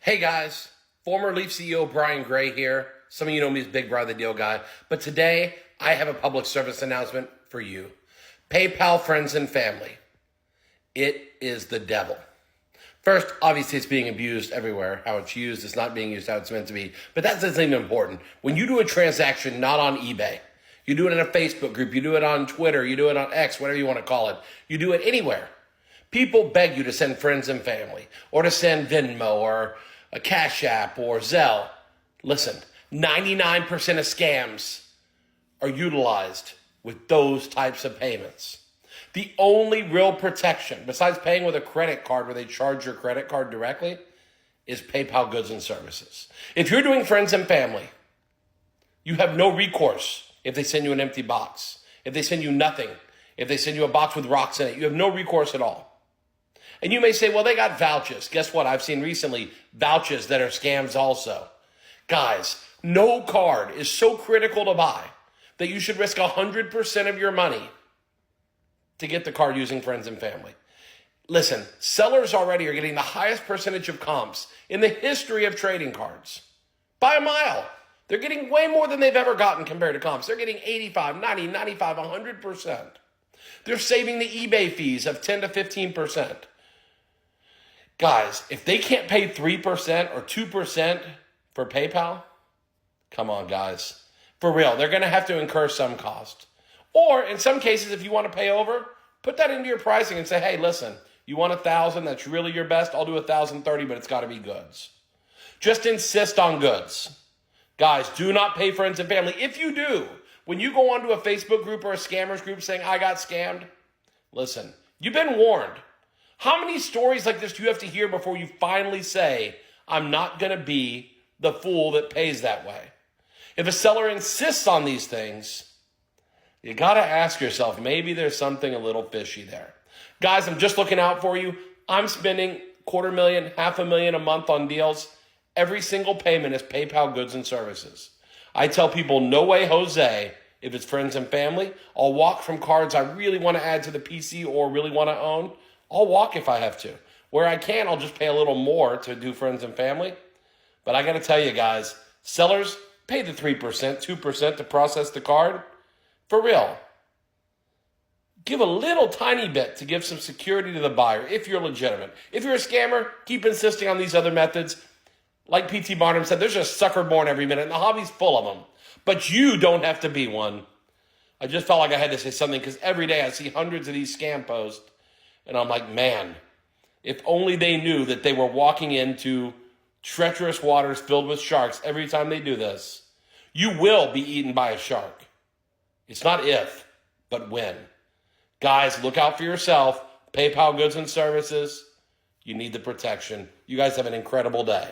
Hey guys, former Leaf CEO Brian Gray here. Some of you know me as Big Brother the Deal Guy, but today I have a public service announcement for you. PayPal friends and family. It is the devil. First, obviously it's being abused everywhere. How it's used is not being used how it's meant to be, but that's not even important. When you do a transaction not on eBay, you do it in a Facebook group, you do it on Twitter, you do it on X, whatever you want to call it, you do it anywhere. People beg you to send friends and family, or to send Venmo, or a Cash App, or Zelle. Listen, 99% of scams are utilized with those types of payments. The only real protection, besides paying with a credit card where they charge your credit card directly, is PayPal goods and services. If you're doing friends and family, you have no recourse if they send you an empty box, if they send you nothing, if they send you a box with rocks in it. You have no recourse at all. And you may say, well, they got vouchers. Guess what? I've seen recently vouchers that are scams also. Guys, no card is so critical to buy that you should risk 100% of your money to get the card using friends and family. Listen, sellers already are getting the highest percentage of comps in the history of trading cards. By a mile. They're getting way more than they've ever gotten compared to comps. They're getting 85, 90, 95, 100%. They're saving the eBay fees of 10 to 15%. Guys, if they can't pay 3% or 2% for PayPal, come on, guys. For real, they're going to have to incur some cost. Or in some cases, if you want to pay over, put that into your pricing and say, hey, listen, you want 1,000, that's really your best. I'll do 1,030, but it's got to be goods. Just insist on goods. Guys, do not pay friends and family. If you do, when you go onto a Facebook group or a scammers group saying, I got scammed, listen, you've been warned. How many stories like this do you have to hear before you finally say, I'm not going to be the fool that pays that way? If a seller insists on these things, you got to ask yourself, maybe there's something a little fishy there. Guys, I'm just looking out for you. I'm spending $250,000, $500,000 a month on deals. Every single payment is PayPal goods and services. I tell people, no way, Jose, if it's friends and family. I'll walk from cards I really want to add to the PC or really want to own. I'll walk if I have to. Where I can, I'll just pay a little more to do friends and family. But I got to tell you guys, sellers, pay the 3%, 2% to process the card. For real. Give a little tiny bit to give some security to the buyer if you're legitimate. If you're a scammer, keep insisting on these other methods. Like P.T. Barnum said, there's a sucker born every minute, and the hobby's full of them. But you don't have to be one. I just felt like I had to say something because every day I see hundreds of these scam posts. And I'm like, man, if only they knew that they were walking into treacherous waters filled with sharks every time they do this. You will be eaten by a shark. It's not if, but when. Guys, look out for yourself. PayPal goods and services. You need the protection. You guys have an incredible day.